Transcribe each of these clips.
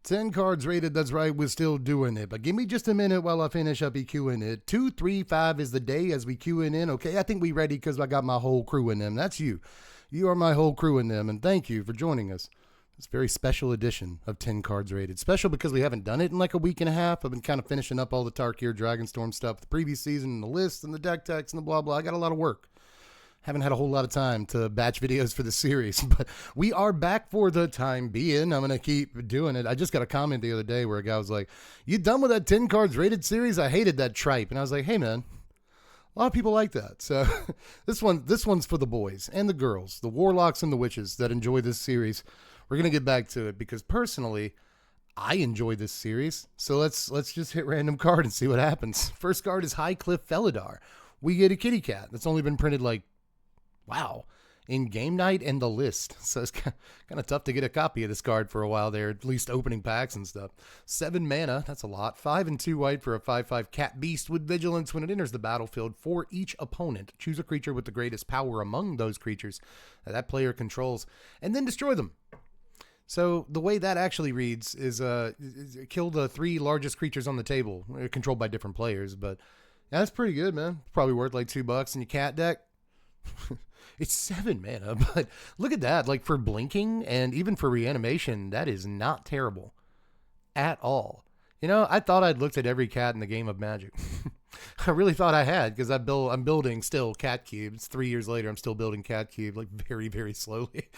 10 cards rated, that's right, we're still doing it. But give me just a minute while I finish up EQing it. 2, 3, 5 is the day as we queuing in. Okay, I think we ready because I got my whole crew in them. That's you. You are my whole crew in them, and thank you for joining us. It's a very special edition of 10 cards rated. Special because we haven't done it in like a week and a half. I've been kind of finishing up all the Tarkir Dragonstorm stuff, the previous season, and the list, and the deck techs, and the blah, blah. I got a lot of work. Haven't had a whole lot of time to batch videos for the series, but we are back for the time being. I'm going to keep doing it. I just got a comment the other day where a guy was like, you done with that 10 cards rated series? I hated that tripe. And I was like, hey, man, a lot of people like that. So this one's for the boys and the girls, the warlocks and the witches that enjoy this series. We're going to get back to it because personally, I enjoy this series. So let's just hit random card and see what happens. First card is Highcliff Felidar. We get a kitty cat that's only been printed like, wow, in Game Night and the list. So it's kind of tough to get a copy of this card for a while there, at least opening packs and stuff. 7 mana, that's a lot. 5 and 2 white for a 5/5 cat beast with vigilance. When it enters the battlefield, for each opponent, choose a creature with the greatest power among those creatures that player controls, and then destroy them. So the way that actually reads is kill the 3 largest creatures on the table, controlled by different players. But yeah, that's pretty good, man. Probably worth like $2 in your cat deck. It's 7 mana, but look at that. Like for blinking and even for reanimation, that is not terrible at all. You know, I thought I'd looked at every cat in the game of Magic. I really thought I had because I'm building still cat cubes. 3 years later, I'm still building cat cube like very, very slowly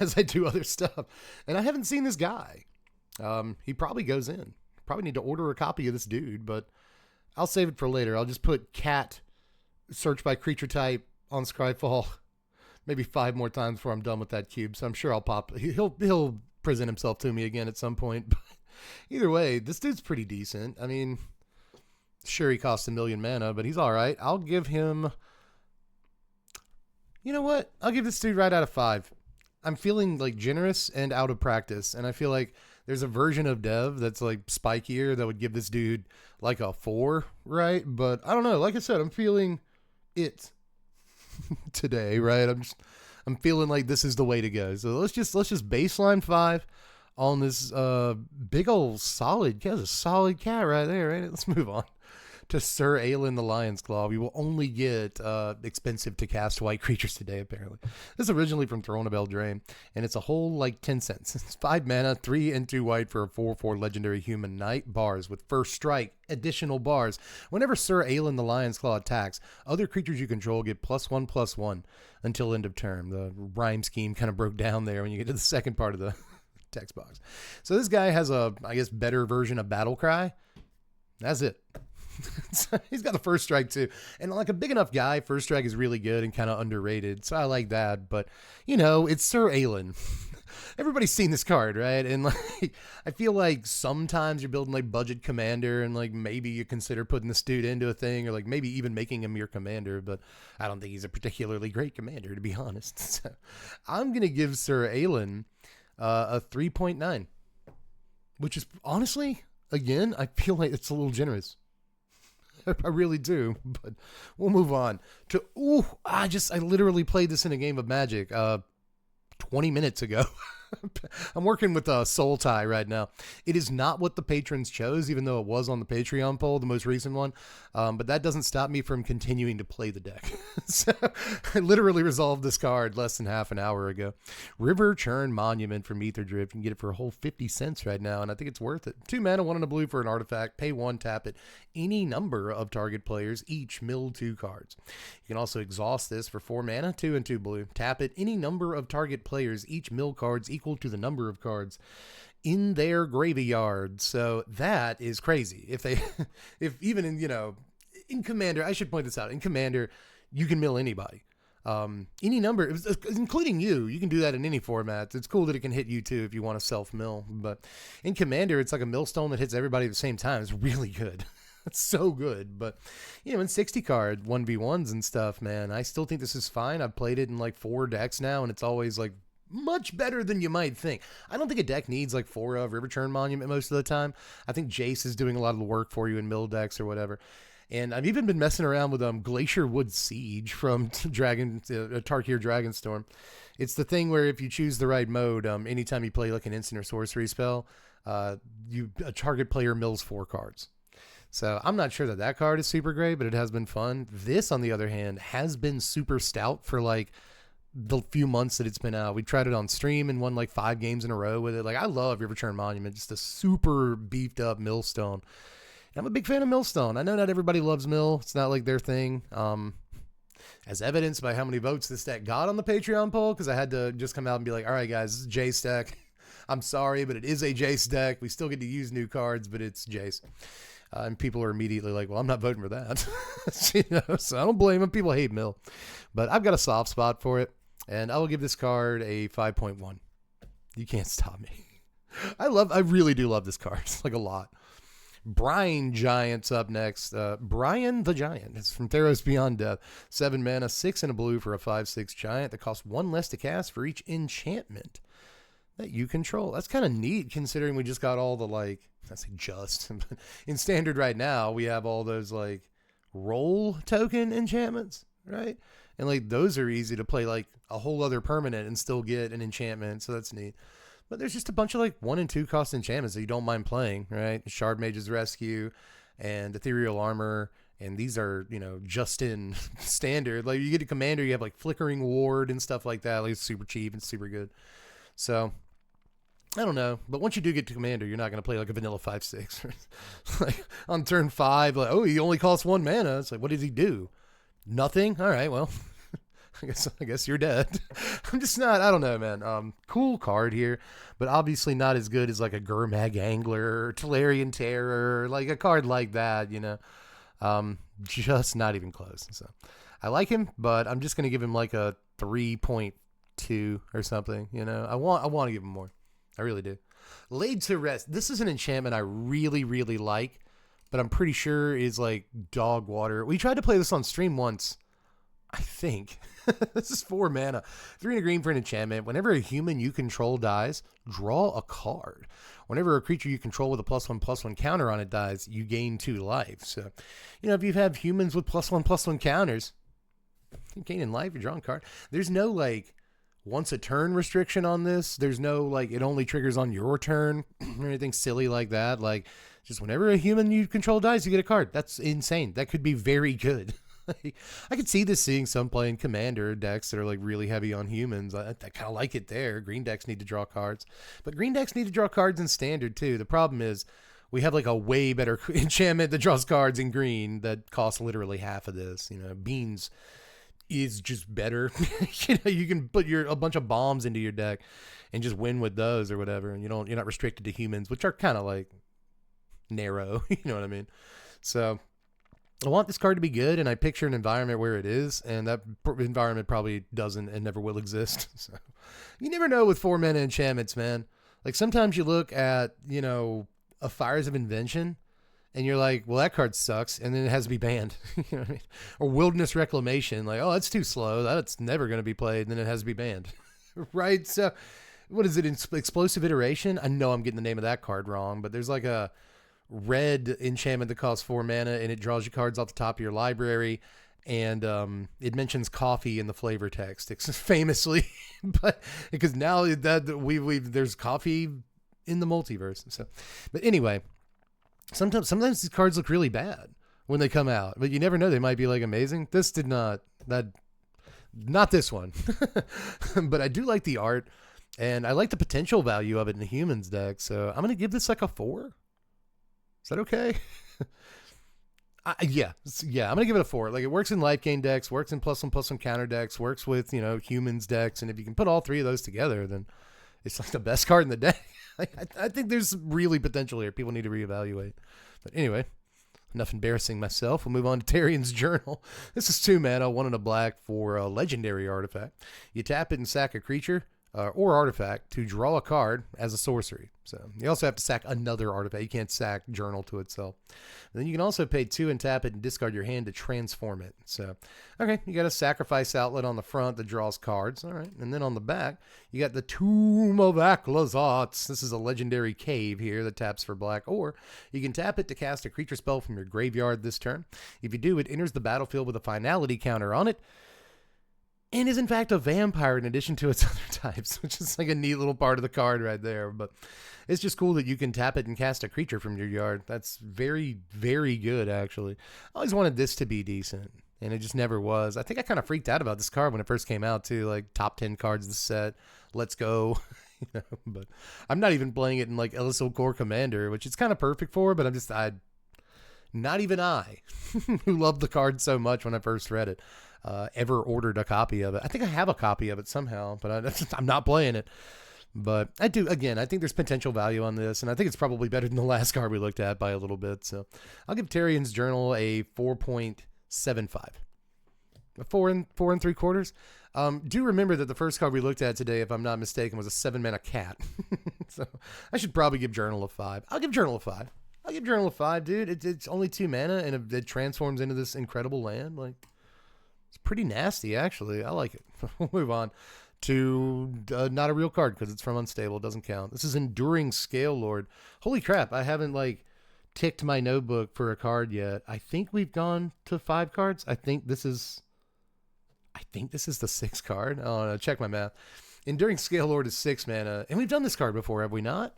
as I do other stuff. And I haven't seen this guy. He probably goes in. Probably need to order a copy of this dude, but I'll save it for later. I'll just put cat search by creature type on Scryfall maybe 5 more times before I'm done with that cube. So I'm sure I'll pop. He'll present himself to me again at some point. But either way, this dude's pretty decent. I mean, sure, he costs 1 million mana, but he's all right. I'll give him, you know what? I'll give this dude right out of 5. I'm feeling like generous and out of practice. And I feel like there's a version of Dev that's like spikier that would give this dude like a 4, right? But I don't know. Like I said, I'm feeling it today, right? I'm feeling like this is the way to go. So let's just baseline 5 on this big old solid cat. That's a solid cat right there, right? Let's move on to Sir Alin the Lion's Claw. We will only get expensive to cast white creatures today, apparently. This is originally from Throne of Eldraine, and it's a whole like 10 cents. It's 5 mana, 3 and 2 white for a 4/4 legendary human knight. Bars with first strike, additional bars. Whenever Sir Alin the Lion's Claw attacks, other creatures you control get +1/+1 until end of turn. The rhyme scheme kind of broke down there when you get to the second part of the text box. So this guy has a, I guess, better version of Battle Cry. That's it. He's got the first strike too, and like a big enough guy, first strike is really good and kind of underrated, so I like that. But you know, it's Sir Alin. Everybody's seen this card, right? And like, I feel like sometimes you're building like budget commander, and like maybe you consider putting this dude into a thing, or like maybe even making him your commander. But I don't think he's a particularly great commander, to be honest. So I'm gonna give Sir Alin a 3.9, which is honestly, again, I feel like it's a little generous. I really do, but we'll move on to, I literally played this in a game of Magic 20 minutes ago. I'm working with a Soul Tie right now. It is not what the patrons chose, even though it was on the Patreon poll, the most recent one. But that doesn't stop me from continuing to play the deck. So I literally resolved this card less than half an hour ago. Riverchurn Monument from Aetherdrift. You can get it for a whole 50 cents right now, and I think it's worth it. 2 mana, 1 and a blue for an artifact. Pay 1, tap it. Any number of target players, each mill 2 cards. You can also exhaust this for 4 mana, 2 and 2 blue. Tap it. Any number of target players, each mill cards equal to the number of cards in their graveyard. So that is crazy. If even in, in Commander, I should point this out. In Commander, you can mill anybody. Any number, including you. You can do that in any format. It's cool that it can hit you too if you want to self-mill. But in Commander, it's like a millstone that hits everybody at the same time. It's really good. It's so good. But, in 60 card 1v1s and stuff, man, I still think this is fine. I've played it in like 4 decks now, and it's always like much better than you might think. I don't think a deck needs like 4 of Riverchurn Monument most of the time. I think Jace is doing a lot of the work for you in mill decks or whatever. And I've even been messing around with Glacier Wood Siege from Tarkir Dragonstorm. It's the thing where if you choose the right mode, anytime you play like an instant or sorcery spell, a target player mills 4 cards. So I'm not sure that that card is super great, but it has been fun. This, on the other hand, has been super stout for like the few months that it's been out. We tried it on stream and won like 5 games in a row with it. Like, I love Riverchurn Monument, just a super beefed up millstone. I'm a big fan of millstone. I know not everybody loves mill. It's not like their thing. As evidenced by how many votes this deck got on the Patreon poll, because I had to just come out and be like, all right, guys, this is Jace deck. I'm sorry, but it is a Jace deck. We still get to use new cards, but it's Jace. And people are immediately like, well, I'm not voting for that. So I don't blame them. People hate mill. But I've got a soft spot for it, and I will give this card a 5.1. You can't stop me. I really do love this card. It's like a lot. Brine Giant's up next. Brine the Giant. It's from Theros Beyond Death. 7 mana, 6 and a blue for a 5/6 giant that costs 1 less to cast for each enchantment that you control. That's kind of neat considering we just got all the, like, I say just, in standard right now, we have all those like roll token enchantments, right? And like those are easy to play like a whole other permanent and still get an enchantment. So that's neat. But there's just a bunch of like 1 and 2 cost enchantments that you don't mind playing, right? Shard Mage's Rescue and Ethereal Armor. And these are, you know, just in standard. Like you get a commander, you have like Flickering Ward and stuff like that. Like it's super cheap and super good. So I don't know, but once you do get to commander, you're not going to play like a vanilla 5/6. Like on turn 5, like, oh, he only costs 1 mana. It's like, what does he do? Nothing. All right, well, I guess you're dead. I'm just not. I don't know, man. Cool card here, but obviously not as good as like a Gurmag Angler or Tolarian Terror, like a card like that. You know, just not even close. So I like him, but I'm just going to give him like a 3.2 or something. You know, I want to give him more. I really do. Laid to Rest. This is an enchantment I really, really like, but I'm pretty sure is like dog water. We tried to play this on stream once, I think. This is 4 mana. 3 and a green for an enchantment. Whenever a human you control dies, draw a card. Whenever a creature you control with a +1/+1 counter on it dies, you gain 2 life. So, you know, if you have humans with +1/+1 counters, you're gaining life, you're drawing a card. There's no like once a turn restriction on this. There's no like it only triggers on your turn or anything silly like that. Like just whenever a human you control dies, you get a card. That's insane. That could be very good. I could see this seeing some playing commander decks that are like really heavy on humans. I kind of like it there. Green decks need to draw cards, but green decks need to draw cards in standard too. The problem is we have like a way better enchantment that draws cards in green that costs literally half of this. You know, Beans is just better. You know, you can put a bunch of bombs into your deck and just win with those or whatever, and you're not restricted to humans, which are kind of like narrow. You know what I mean? So I want this card to be good, and I picture an environment where it is, and that environment probably doesn't and never will exist. So you never know with 4 mana enchantments, man. Like sometimes you look at, you know, a Fires of Invention and you're like, well, that card sucks, and then it has to be banned. You know what I mean? Or Wilderness Reclamation, like, oh, that's too slow. That's never going to be played, and then it has to be banned. Right? So, what is it? Explosive Iteration? I know I'm getting the name of that card wrong, but there's like a red enchantment that costs 4 mana, and it draws you cards off the top of your library, and it mentions coffee in the flavor text, famously, but because now that there's coffee in the multiverse. So, but anyway. Sometimes these cards look really bad when they come out, but you never know. They might be like amazing. This did not, not this one, but I do like the art and I like the potential value of it in the humans deck. So I'm going to give this like a 4. Is that okay? Yeah. I'm going to give it a 4. Like it works in life gain decks, works in +1/+1 counter decks, works with, you know, humans decks. And if you can put all 3 of those together, then it's like the best card in the deck. I think there's really potential here. People need to reevaluate. But anyway, enough embarrassing myself. We'll move on to Tarrian's Journal. This is 2 mana, 1 and a black for a legendary artifact. You tap it and sack a creature or artifact to draw a card as a sorcery. So you also have to sack another artifact. You can't sack Journal to itself. And then you can also pay 2 and tap it and discard your hand to transform it. So, okay, you got a sacrifice outlet on the front that draws cards. All right, and then on the back, you got the Tomb of Aclazotz. This is a legendary cave here that taps for black, or you can tap it to cast a creature spell from your graveyard this turn. If you do, it enters the battlefield with a finality counter on it. and is in fact a vampire in addition to its other types, which is like a neat little part of the card right there. But it's just cool that you can tap it and cast a creature from your yard. That's very, very good, actually. I always wanted this to be decent, and it just never was. I think I kind of freaked out about this card when it first came out, too. Like, top 10 cards of the set. Let's go. But I'm not even playing it in, like, Elysal Core Commander, which it's kind of perfect for, but not even I, who loved the card so much when I first read it, ever ordered a copy of it. I think I have a copy of it somehow, but I'm not playing it. But I do, again, I think there's potential value on this, and I think it's probably better than the last card we looked at by a little bit. So I'll give Tarrian's Journal a 4.75. A 4 and 3/4. Do remember that the first card we looked at today, if I'm not mistaken, was a 7-mana cat. So I should probably give Journal a 5. I'll give Journal a 5. I'll give Journal a 5, dude. It's only 2 mana, and it transforms into this incredible land. Like, it's pretty nasty, actually. I like it. We'll move on to not a real card because it's from Unstable. It doesn't count. This is Enduring Scalelord. Holy crap. I haven't, like, ticked my notebook for a card yet. I think we've gone to 5 cards. I think this is the 6th card. Oh, no, check my math. Enduring Scalelord is 6 mana, and we've done this card before, have we not?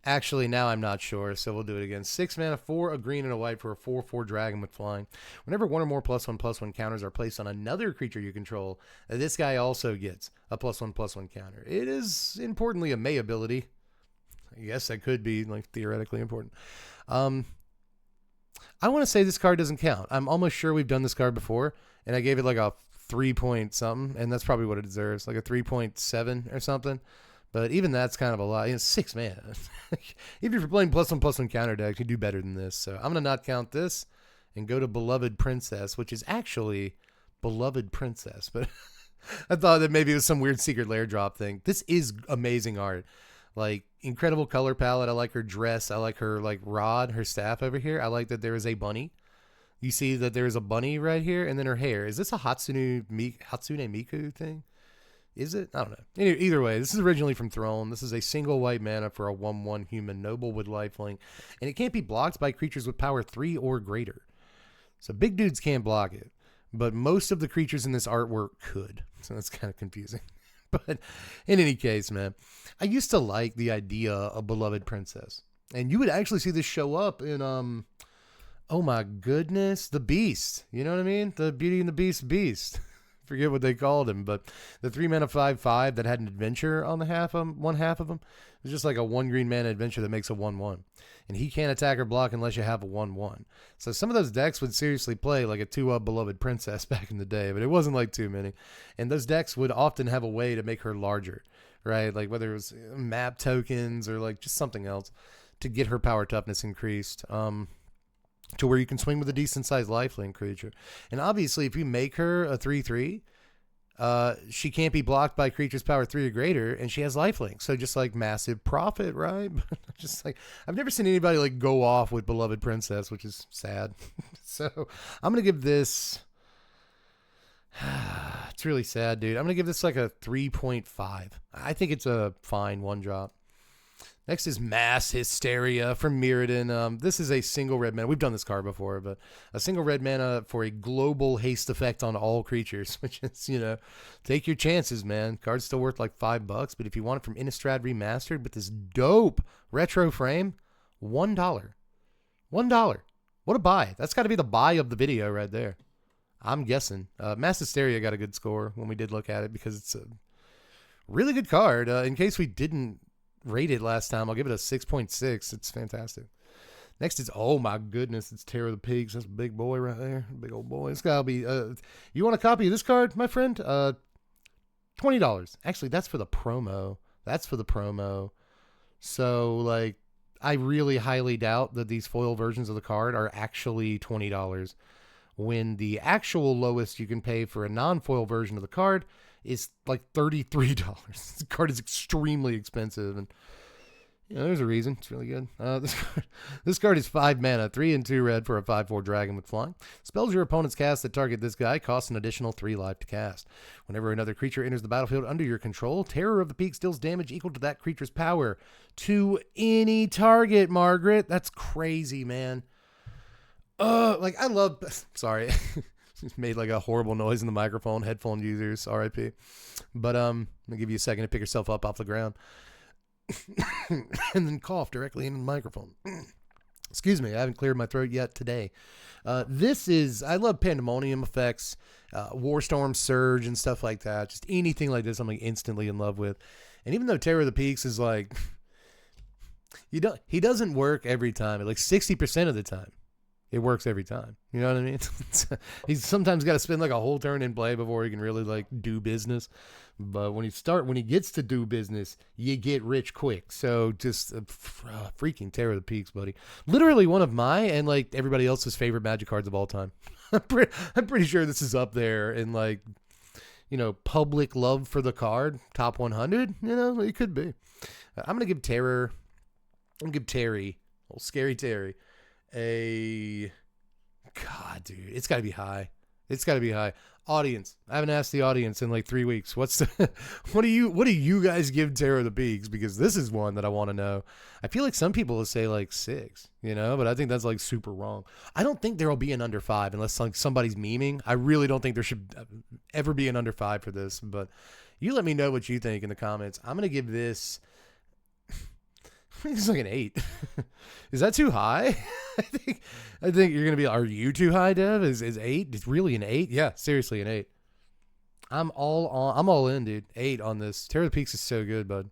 Actually, now I'm not sure, so we'll do it again. 6 mana, 4, a green and a white for a 4/4 dragon with flying. Whenever one or more +1/+1 counters are placed on another creature you control, this guy also gets a +1/+1 counter. It is importantly a May ability. I guess that could be, like, theoretically important. I want to say this card doesn't count. I'm almost sure we've done this card before, and I gave it like a 3 point something, and that's probably what it deserves, like a 3.7 or something. But even that's kind of a lot. 6 mana. Even if you're playing +1/+1 counter deck, you do better than this. So I'm going to not count this and go to Beloved Princess, which is actually Beloved Princess. But I thought that maybe it was some weird secret lair drop thing. This is amazing art. Like, incredible color palette. I like her dress. I like her, like, rod, her staff over here. I like that there is a bunny. You see that there is a bunny right here, and then her hair. Is this a Hatsune Miku thing? Is it? I don't know. Either way, this is originally from Throne. This is a single white mana for a 1/1 human noble with lifelink, and it can't be blocked by creatures with power 3 or greater. So big dudes can't block it, but most of the creatures in this artwork could. So that's kind of confusing. But in any case, man, I used to like the idea of Beloved Princess, and you would actually see this show up in oh my goodness, the Beast. You know what I mean? The Beauty and the Beast. Forget what they called him, but the 3 mana 5/5 that had an adventure on one half of them. It was just like a 1 green mana adventure that makes a 1/1, and he can't attack or block unless you have a 1/1. So some of those decks would seriously play like a 2-up Beloved Princess back in the day, but it wasn't like too many. And those decks would often have a way to make her larger, right? Like whether it was map tokens or like just something else to get her power toughness increased. To where you can swing with a decent sized lifelink creature. And obviously, if you make her a 3/3, she can't be blocked by creatures power 3 or greater, and she has lifelink. So just like massive profit, right? Just like, I've never seen anybody like go off with Beloved Princess, which is sad. So I'm going to give this, it's really sad, dude. I'm going to give this like a 3.5. I think it's a fine 1-drop. Next is Mass Hysteria from Mirrodin. This is a single red mana. We've done this card before, but a single red mana for a global haste effect on all creatures, which is, take your chances, man. Card's still worth like $5, but if you want it from Innistrad Remastered with this dope retro frame, $1. $1. What a buy. That's got to be the buy of the video right there. I'm guessing. Mass Hysteria got a good score when we did look at it because it's a really good card. In case we didn't rated last time, I'll give it a 6.6. It's fantastic. Next is, oh my goodness, it's Terror of the Pigs. That's a big boy right there. Big old boy. It's gotta be, you want a copy of this card, my friend? $20. Actually, that's for the promo. So, like, I really highly doubt that these foil versions of the card are actually $20 when the actual lowest you can pay for a non-foil version of the card is like $33. The card is extremely expensive, and there's a reason. It's really good. This card is 5 mana, 3 and 2 red for a 5/4 dragon with flying. Spells your opponent's cast that target this guy cost an additional 3 life to cast. Whenever another creature enters the battlefield under your control, Terror of the Peaks deals damage equal to that creature's power to any target, Margaret. That's crazy, man. Like, I love, sorry. Just made like a horrible noise in the microphone. Headphone users, RIP. But I'm gonna give you a second to pick yourself up off the ground, and then cough directly into the microphone. Excuse me, I haven't cleared my throat yet today. I love Pandemonium effects, Warstorm Surge and stuff like that. Just anything like this I'm like instantly in love with. And even though Terror of the Peaks is like, he doesn't work every time. Like 60% of the time, it works every time. You know what I mean? He's sometimes got to spend like a whole turn in play before he can really like do business. But when he gets to do business, you get rich quick. So just freaking Terror of the Peaks, buddy. Literally one of my and like everybody else's favorite Magic cards of all time. I'm pretty sure this is up there in like, public love for the card, top 100. It could be. I'm gonna give Terry, old scary Terry, God, dude, it's got to be high. It's got to be high. Audience, I haven't asked the audience in like 3 weeks. What do you guys give Terror of the Peaks? Because this is one that I want to know. I feel like some people will say like 6, but I think that's like super wrong. I don't think there will be an under 5 unless like somebody's memeing. I really don't think there should ever be an under 5 for this. But you let me know what you think in the comments. I'm gonna give this. It's like an 8. Is that too high? I think you're gonna be. Are you too high, Dev? Is 8? It's really an 8? Yeah, seriously, an 8. I'm all in, dude. 8 on this. Terror of the Peaks is so good, bud.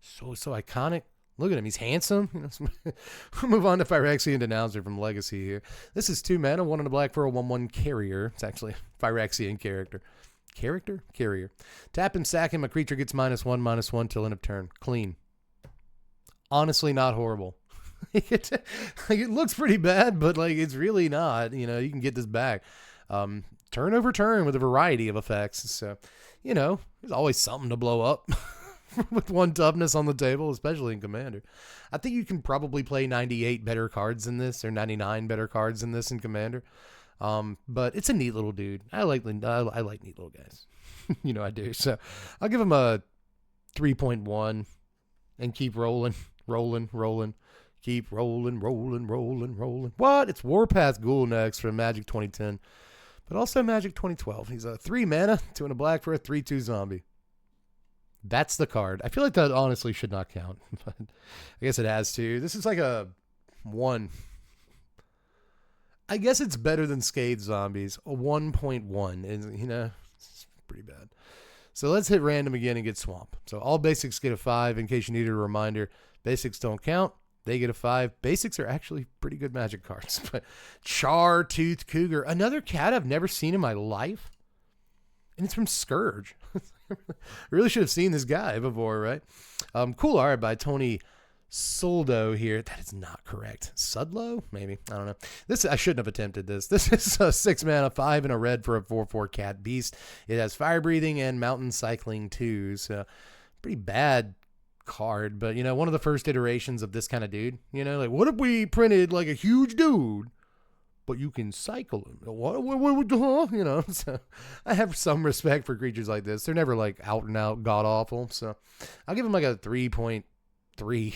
So iconic. Look at him. He's handsome. We'll move on to Phyrexian Denouncer from Legacy here. This is 2 mana, 1 in a black for a 1/1 carrier. It's actually a Phyrexian character. Carrier. Tap him, sack him. A creature gets -1/-1 till end of turn. Clean. Honestly, not horrible. It looks pretty bad, but like it's really not. You can get this back. Turn over turn with a variety of effects. So, there's always something to blow up with 1 toughness on the table, especially in Commander. I think you can probably play 98 better cards than this, or 99 better cards than this in Commander. But it's a neat little dude. I like neat little guys. I do. So I'll give him a 3.1 and keep rolling. Keep rolling. What? It's Warpath Ghoul next from Magic 2010, but also Magic 2012. He's a 3 mana, 2 in a black for a 3/2 zombie. That's the card. I feel like that honestly should not count, but I guess it has to. This is like a 1. I guess it's better than Scathed Zombies. A 1.1 is, it's pretty bad. So let's hit random again and get Swamp. So all basics get a 5 in case you needed a reminder. Basics don't count. They get a 5. Basics are actually pretty good Magic cards. But Chartooth Cougar, another cat I've never seen in my life. And it's from Scourge. I really should have seen this guy before, right? Cool art by Tony Soldo here. That is not correct. Sudlow? Maybe. I don't know. I shouldn't have attempted this. This is a 6 mana, 5 and a red for a 4/4 cat beast. It has fire breathing and mountain cycling too. So pretty bad card, but one of the first iterations of this kind of dude. Like what if we printed like a huge dude, but you can cycle him? What? So I have some respect for creatures like this. They're never like out and out god awful. So I'll give him like a 3.3.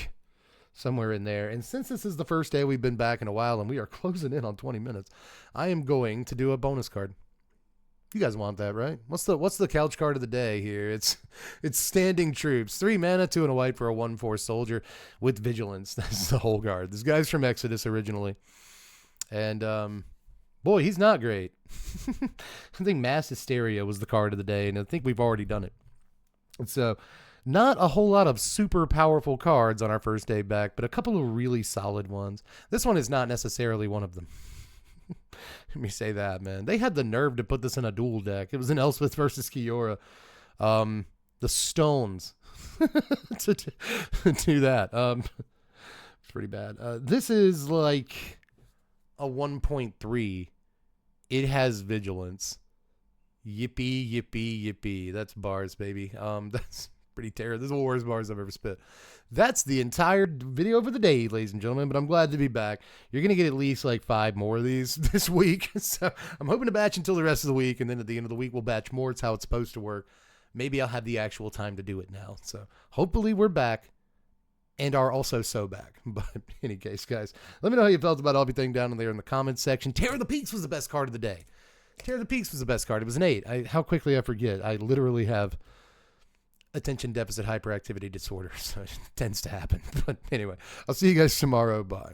Somewhere in there. And since this is the first day we've been back in a while and we are closing in on 20 minutes, I am going to do a bonus card. You guys want that, right? What's the couch card of the day here? It's Standing Troops. 3 mana, 2 and a white for a 1/4 soldier with vigilance. That's the whole card. This guy's from Exodus originally. And boy, he's not great. I think Mass Hysteria was the card of the day, and I think we've already done it. And so not a whole lot of super powerful cards on our first day back, but a couple of really solid ones. This one is not necessarily one of them. Let me say that, man. They had the nerve to put this in a dual deck. It was an Elspeth versus Kiora. The Stones to do that. It's pretty bad. This is like a 1.3. It has vigilance. Yippee, yippee, yippee. That's bars, baby. That's pretty terrible. This is the worst bars I've ever spit. That's the entire video for the day, ladies and gentlemen, but I'm glad to be back. You're going to get at least like 5 more of these this week. So I'm hoping to batch until the rest of the week, and then at the end of the week, we'll batch more. It's how it's supposed to work. Maybe I'll have the actual time to do it now. So hopefully we're back and are also so back. But in any case, guys, let me know how you felt about everything down in there in the comments section. Terror of the Peaks was the best card of the day. Tear of the Peaks was the best card. It was an 8. How quickly I forget. I literally have attention deficit hyperactivity disorder, so it tends to happen. But anyway, I'll see you guys tomorrow. Bye.